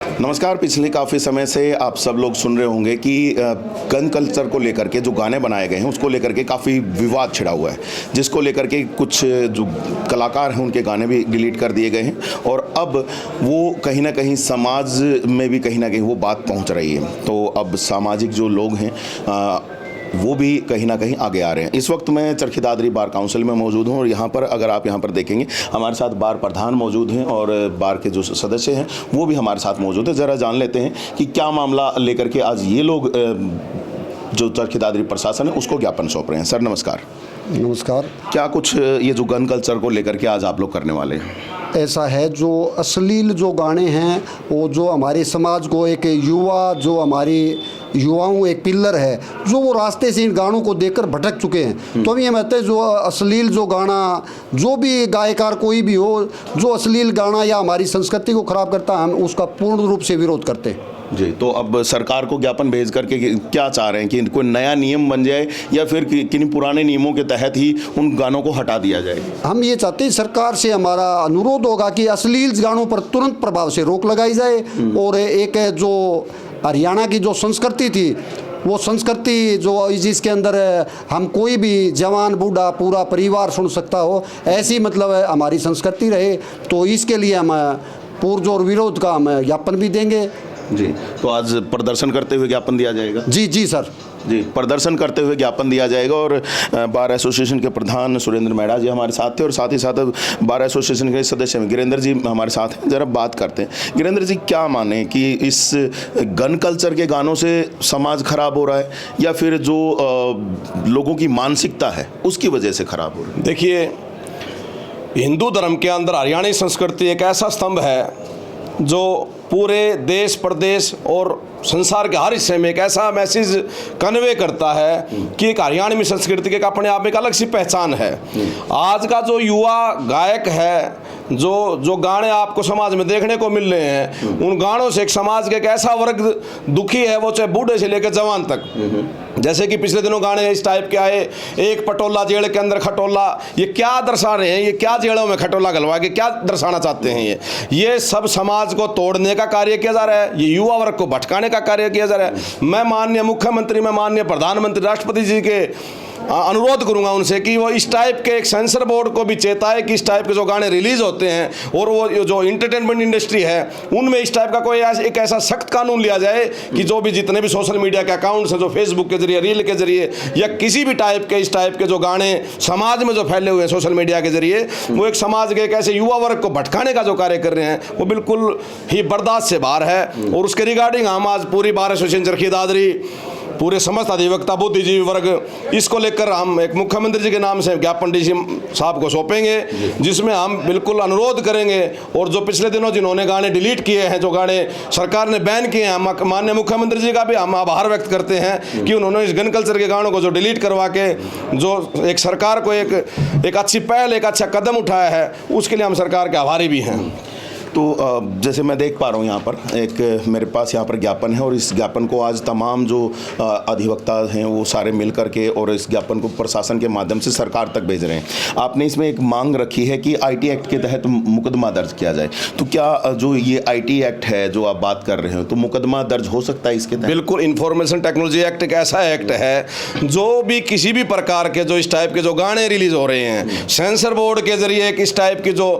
नमस्कार। पिछले काफ़ी समय से आप सब लोग सुन रहे होंगे कि गन कल्चर को लेकर के जो गाने बनाए गए हैं उसको लेकर के काफ़ी विवाद छिड़ा हुआ है, जिसको लेकर के कुछ जो कलाकार हैं उनके गाने भी डिलीट कर दिए गए हैं और अब वो कहीं ना कहीं समाज में भी कहीं ना कहीं वो बात पहुंच रही है। तो अब सामाजिक जो लोग हैं वो भी कहीं ना कहीं आगे आ रहे हैं। इस वक्त मैं चरखी दादरी बार काउंसिल में मौजूद हूं और यहाँ पर अगर आप यहाँ पर देखेंगे हमारे साथ बार प्रधान मौजूद हैं और बार के जो सदस्य हैं वो भी हमारे साथ मौजूद है। ज़रा जान लेते हैं कि क्या मामला लेकर के आज ये लोग जो चरखी दादरी प्रशासन है उसको ज्ञापन सौंप रहे हैं। सर नमस्कार। नमस्कार। क्या कुछ ये जो गन कल्चर को लेकर के आज आप लोग करने वाले हैं? ऐसा है, जो अश्लील जो गाने हैं वो जो हमारे समाज को एक युवा जो हमारी युवाओं एक पिलर है, जो वो रास्ते से इन गानों को देखकर भटक चुके हैं। तो हम ये कहते हैं जो अश्लील जो गाना, जो भी गायकार कोई भी हो, जो अश्लील गाना या हमारी संस्कृति को ख़राब करता है, हम उसका पूर्ण रूप से विरोध करते हैं। जी, तो अब सरकार को ज्ञापन भेज करके क्या चाह रहे हैं कि कोई नया नियम बन जाए या फिर किन पुराने नियमों के तहत ही उन गानों को हटा दिया जाए? हम ये चाहते हैं, सरकार से हमारा अनुरोध होगा कि अश्लील गानों पर तुरंत प्रभाव से रोक लगाई जाए और एक जो हरियाणा की जो संस्कृति थी वो संस्कृति जो जिसके अंदर हम कोई भी जवान बूढ़ा पूरा परिवार सुन सकता हो, ऐसी मतलब हमारी संस्कृति रहे। तो इसके लिए हम पुरजोर विरोध का हम ज्ञापन भी देंगे। जी, तो आज प्रदर्शन करते हुए ज्ञापन दिया जाएगा? जी सर। जी, प्रदर्शन करते हुए ज्ञापन दिया जाएगा। और बार एसोसिएशन के प्रधान सुरेंद्र मैडा जी हमारे साथ थे और साथ ही साथ बार एसोसिएशन के सदस्य गिरेंद्र जी हमारे साथ हैं। ज़रा बात करते हैं। गिरेंद्र जी, क्या माने कि इस गन कल्चर के गानों से समाज खराब हो रहा है या फिर जो लोगों की मानसिकता है उसकी वजह से खराब हो रही है? देखिए, हिंदू धर्म के अंदर हरियाणवी संस्कृति एक ऐसा स्तंभ है जो पूरे देश प्रदेश और संसार के हर हिस्से में एक ऐसा मैसेज कन्वे करता है कि एक हरियाणवी संस्कृति के अपने आप में एक अलग सी पहचान है। आज का जो युवा गायक है, जो गाने आपको समाज में देखने को मिल रहे हैं, उन गानों से एक समाज के एक ऐसा वर्ग दुखी है, वो चाहे बूढ़े से लेकर जवान तक। जैसे कि पिछले दिनों गाने इस टाइप के आए, एक पटोला जेल के अंदर खटोला, ये क्या दर्शा रहे हैं? ये क्या जेलों में खटोला गलवा के क्या दर्शाना चाहते हैं? ये सब समाज को तोड़ने का कार्य किया जा रहा है, ये युवा वर्ग को भटकाने का कार्य किया जा रहा है। मैं माननीय मुख्यमंत्री, मैं माननीय प्रधानमंत्री, राष्ट्रपति जी के अनुरोध करूंगा उनसे कि वो इस टाइप के एक सेंसर बोर्ड को भी चेताए कि इस टाइप के जो गाने रिलीज होते हैं और वो जो इंटरटेनमेंट इंडस्ट्री है उनमें इस टाइप का कोई एक ऐसा सख्त कानून लिया जाए कि जो भी जितने भी सोशल मीडिया के अकाउंट्स हैं, जो फेसबुक के जरिए, रील के जरिए या किसी भी टाइप के इस टाइप के जो गाने समाज में जो फैले हुए हैं सोशल मीडिया के जरिए, वो एक समाज के एक ऐसे युवा वर्ग को भटकाने का जो कार्य कर रहे हैं वो बिल्कुल ही बर्दाश्त से बाहर है। और उसके रिगार्डिंग हम आज पूरी बार एसोसिएशन चरखी दादरी, पूरे समस्त अधिवक्ता बुद्धिजीवी वर्ग, इसको लेकर हम एक मुख्यमंत्री जी के नाम से ज्ञापन डीसी साहब को सौंपेंगे, जिसमें हम बिल्कुल अनुरोध करेंगे। और जो पिछले दिनों जिन्होंने गाने डिलीट किए हैं, जो गाने सरकार ने बैन किए हैं, हम माननीय मुख्यमंत्री जी का भी हम आभार व्यक्त करते हैं कि उन्होंने इस गन कल्चर के गानों को जो डिलीट करवा के जो एक सरकार को एक अच्छी पहल, एक अच्छा कदम उठाया है, उसके लिए हम सरकार के आभारी भी हैं। तो जैसे मैं देख पा रहा हूँ यहाँ पर एक मेरे पास यहाँ पर ज्ञापन है और इस ज्ञापन को आज तमाम जो अधिवक्ता हैं वो सारे मिल करके और इस ज्ञापन को प्रशासन के माध्यम से सरकार तक भेज रहे हैं। आपने इसमें एक मांग रखी है कि आईटी एक्ट के तहत मुकदमा दर्ज किया जाए। तो क्या जो ये आईटी एक्ट है जो आप बात कर रहे हो, तो मुकदमा दर्ज हो सकता है इसके तहत? बिल्कुल। इंफॉर्मेशन टेक्नोलॉजी एक्ट एक ऐसा एक्ट है जो भी किसी भी प्रकार के जो इस टाइप के जो गाने रिलीज हो रहे हैं, सेंसर बोर्ड के जरिए इस टाइप की जो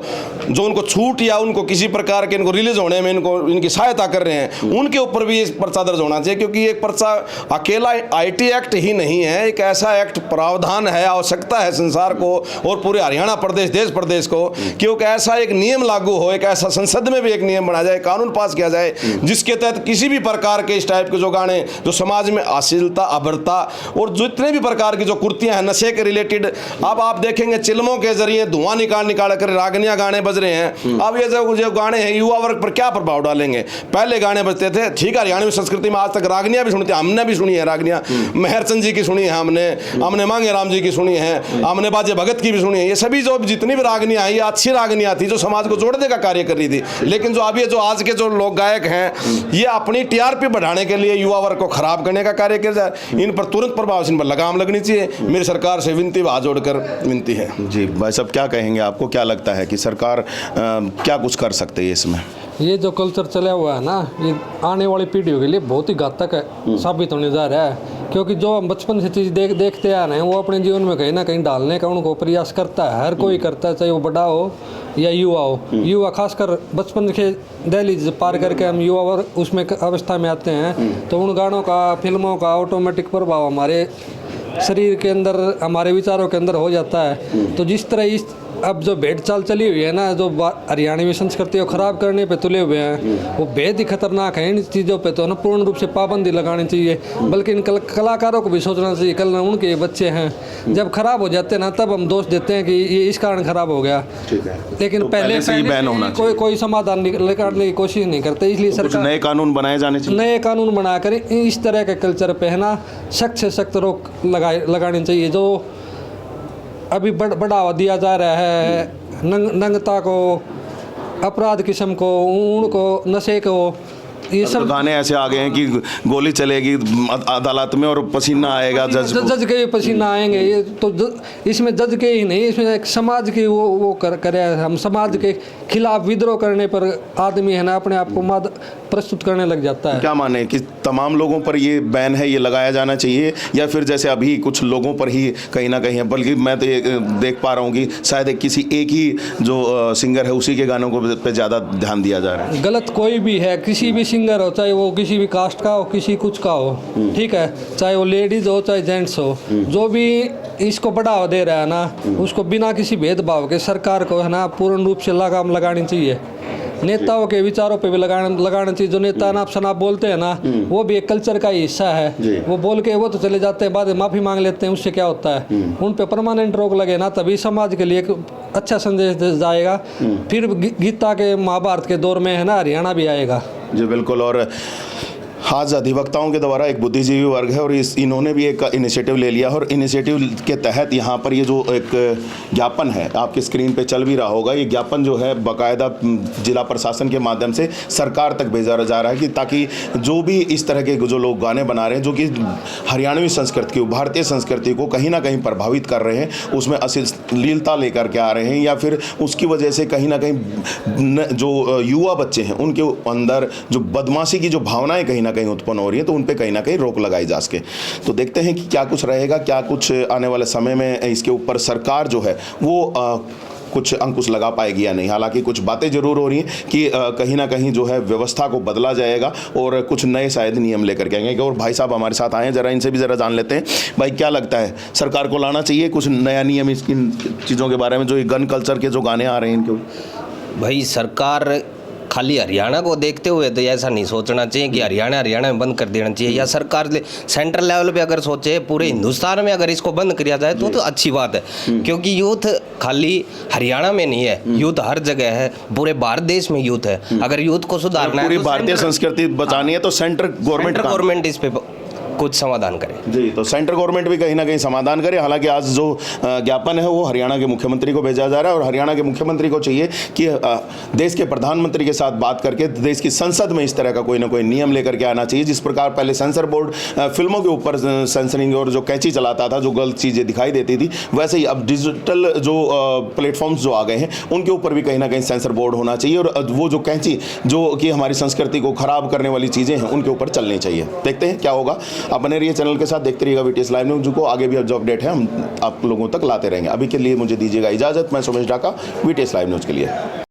उनको छूट या उनको किसी प्रकार के इनको रिलीज होने में इनकी सहायता कर रहे हैं, उनके ऊपर भी पर्चा दर्ज होना चाहिए। क्योंकि एक पर्चा अकेला आईटी एक्ट ही नहीं है, एक ऐसा एक्ट प्रावधान है, आवश्यकता है संसार को और पूरे हरियाणा प्रदेश, देश प्रदेश को, क्योंकि ऐसा एक नियम लागू हो, एक ऐसा संसद में भी एक नियम बना जाए, कानून पास किया जाए, जिसके तहत किसी भी प्रकार के इस टाइप के जो गाने जो समाज में अश्लीलता, अभद्रता और जितने भी प्रकार की जो कुर्तियां हैं नशे के रिलेटेड, अब आप देखेंगे चिल्मों के जरिए धुआं निकाल कर रागनियां गाने बज रहे हैं। अब ये जो गाने हैं युवा वर्ग पर क्या प्रभाव डालेंगे? पहले गाने बजते थे, ठीक है, हरियाणवी संस्कृति में आज तक रागनियां भी सुनते, हमने भी सुनी है रागनियां, मेहरचंद जी की सुनी है, हमने मांगे राम जी की सुनी है, हमने बाजे भगत की भी सुनी है। ये सभी जो जितनी भी रागनियां हैं ये अच्छी रागनियां थी जो समाज को जोड़ने का कार्य कर रही थी। लेकिन जो अभी जो आज के जो लोग गायक हैं ये अपनी टीआरपी बढ़ाने के लिए युवा वर्ग को खराब करने का कार्य कर जाए, इन पर तुरंत प्रभाव से इन पर लगाम लगनी चाहिए। मेरी सरकार से विनती, हाथ जोड़कर विनती है। जी भाई साहब, क्या कहेंगे? आपको क्या लगता है कि सरकार क्या कुछ कर सकते हैं इसमें? ये जो कल्चर चला हुआ है ना, ये आने वाली पीढ़ियों के लिए बहुत ही घातक है साबित होने जा रहा है। क्योंकि जो हम बचपन से चीज़ देखते आ रहे हैं, वो अपने जीवन में कहीं ना कहीं डालने का उनको प्रयास करता है। हर कोई करता है, चाहे वो बड़ा हो या युवा हो। युवा खासकर बचपन के दहलीज पार करके हम युवा उसमें अवस्था में आते हैं, तो उन गानों का, फिल्मों का ऑटोमेटिक प्रभाव हमारे शरीर के अंदर, हमारे विचारों के अंदर हो जाता है। तो जिस तरह इस अब जो भेड़ चाल चली हुई है ना, जो हरियाणवी संस्कृति को ख़राब करने पे तुले हुए हैं, वो बेहद ही खतरनाक है। इन चीज़ों पे तो ना पूर्ण रूप से पाबंदी लगानी चाहिए, बल्कि इन कलाकारों को भी सोचना चाहिए। कल ना उनके बच्चे हैं, जब खराब हो जाते हैं ना, तब हम दोष देते हैं कि ये इस कारण खराब हो गया। ठीक है, लेकिन तो पहले से ही बैन होना चाहिए। कोई समाधान निकालने की कोशिश नहीं करते, इसलिए कुछ सरकार नए कानून बनाए जाने चाहिए। नए कानून बनाकर इस तरह के कल्चर पे है ना सख्त से सख्त रोक लगानी चाहिए। जो अभी बढ़ावा दिया जा रहा है नंगता को, अपराध किस्म को, ऊण को, नशे को, ये सब गाने ऐसे आ गए हैं कि गोली चलेगी अदालत में और पसीना आएगा जज के पसीना आएंगे। ये तो इसमें जज के ही नहीं, इसमें एक समाज की वो करे। हम समाज के खिलाफ विद्रोह करने पर आदमी है ना अपने आप को प्रस्तुत करने लग जाता है। क्या माने कि तमाम लोगों पर ये बैन है, ये लगाया जाना चाहिए, या फिर जैसे अभी कुछ लोगों पर ही कहीं ना कहीं है? बल्कि मैं तो ये देख पा रहा हूँ कि शायद किसी एक ही जो सिंगर है उसी के गानों को पे ज़्यादा ध्यान दिया जा रहा है। गलत कोई भी है, किसी भी सिंगर हो, चाहे वो किसी भी कास्ट का हो, किसी कुछ का हो, ठीक है, चाहे वो लेडीज़ हो चाहे जेंट्स हो, जो भी इसको बढ़ावा दे रहा है ना, उसको बिना किसी भेदभाव के सरकार को है ना पूर्ण रूप से लगाम लगानी चाहिए। नेताओं के विचारों पे भी लगाना चाहिए। जो नेता नाप शनाप बोलते हैं ना, वो भी एक कल्चर का ही हिस्सा है। वो बोल के वो तो चले जाते हैं, बाद में माफ़ी मांग लेते हैं, उससे क्या होता है? उन पे परमानेंट रोक लगे ना, तभी समाज के लिए एक अच्छा संदेश जाएगा। फिर गीता के, महाभारत के दौर में है ना हरियाणा भी आएगा। जी बिल्कुल। और आज अधिवक्ताओं के द्वारा एक बुद्धिजीवी वर्ग है और इन्होंने भी एक इनिशिएटिव ले लिया, और इनिशिएटिव के तहत यहाँ पर ये जो एक ज्ञापन है आपकी स्क्रीन पे चल भी रहा होगा, ये ज्ञापन जो है बाकायदा जिला प्रशासन के माध्यम से सरकार तक भेजा जा रहा है कि ताकि जो भी इस तरह के जो लोग गाने बना रहे हैं, जो कि हरियाणवी संस्कृति को, भारतीय संस्कृति को कहीं ना कहीं प्रभावित कर रहे हैं, उसमें अश्लीलता लेकर के आ रहे हैं, या फिर उसकी वजह से कहीं ना कहीं जो युवा बच्चे हैं उनके अंदर जो बदमाशी की जो भावनाएँ कहीं ना कहीं उत्पन्न हो रही है, तो उन पे कहीं ना कहीं रोक लगाई जा सके। तो देखते हैं कि क्या कुछ रहेगा, क्या कुछ आने वाले समय में इसके ऊपर सरकार जो है वो कुछ अंकुश लगा पाएगी या नहीं। हालांकि कुछ बातें जरूर हो रही हैं कि कहीं ना कहीं जो है व्यवस्था को बदला जाएगा और कुछ नए शायद नियम लेकर के आएंगे। और भाई साहब हमारे साथ आए हैं, जरा इनसे भी जरा जान लेते हैं। भाई क्या लगता है, सरकार को लाना चाहिए कुछ नया नियम इन चीज़ों के बारे में, जो गन कल्चर के जो गाने आ रहे हैं इनके? भाई सरकार खाली हरियाणा को देखते हुए तो ऐसा नहीं सोचना चाहिए कि हरियाणा में बंद कर देना चाहिए, या सरकार सेंट्रल लेवल पे अगर सोचे पूरे हिंदुस्तान में अगर इसको बंद किया जाए तो अच्छी बात है। क्योंकि यूथ खाली हरियाणा में नहीं है, यूथ हर जगह है, पूरे भारत देश में यूथ है। अगर यूथ को सुधारना है, पूरी भारतीय संस्कृति बचानी है, तो सेंट्रल गवर्नमेंट इस पे कुछ समाधान करे। जी, तो सेंट्रल गवर्नमेंट भी कहीं ना कहीं समाधान करे। हालांकि आज जो ज्ञापन है वो हरियाणा के मुख्यमंत्री को भेजा जा रहा है, और हरियाणा के मुख्यमंत्री को चाहिए कि देश के प्रधानमंत्री के साथ बात करके देश की संसद में इस तरह का कोई ना कोई नियम लेकर के आना चाहिए। जिस प्रकार पहले सेंसर बोर्ड फिल्मों के ऊपर सेंसरिंग और जो कैंची चलाता था, जो गलत चीज़ें दिखाई देती थी, वैसे ही अब डिजिटल जो प्लेटफॉर्म्स जो आ गए हैं उनके ऊपर भी कहीं ना कहीं सेंसर बोर्ड होना चाहिए, और वो जो कैंची जो कि हमारी संस्कृति को खराब करने वाली चीज़ें हैं उनके ऊपर चलनी चाहिए। देखते हैं क्या होगा। आप बने रहिए चैनल के साथ, देखते रहिएगा वीटीएस लाइव न्यूज़ को। आगे भी जो अपडेट है हम आप लोगों तक लाते रहेंगे। अभी के लिए मुझे दीजिएगा इजाज़त। मैं Somesh Dhaka, VTS live news के लिए।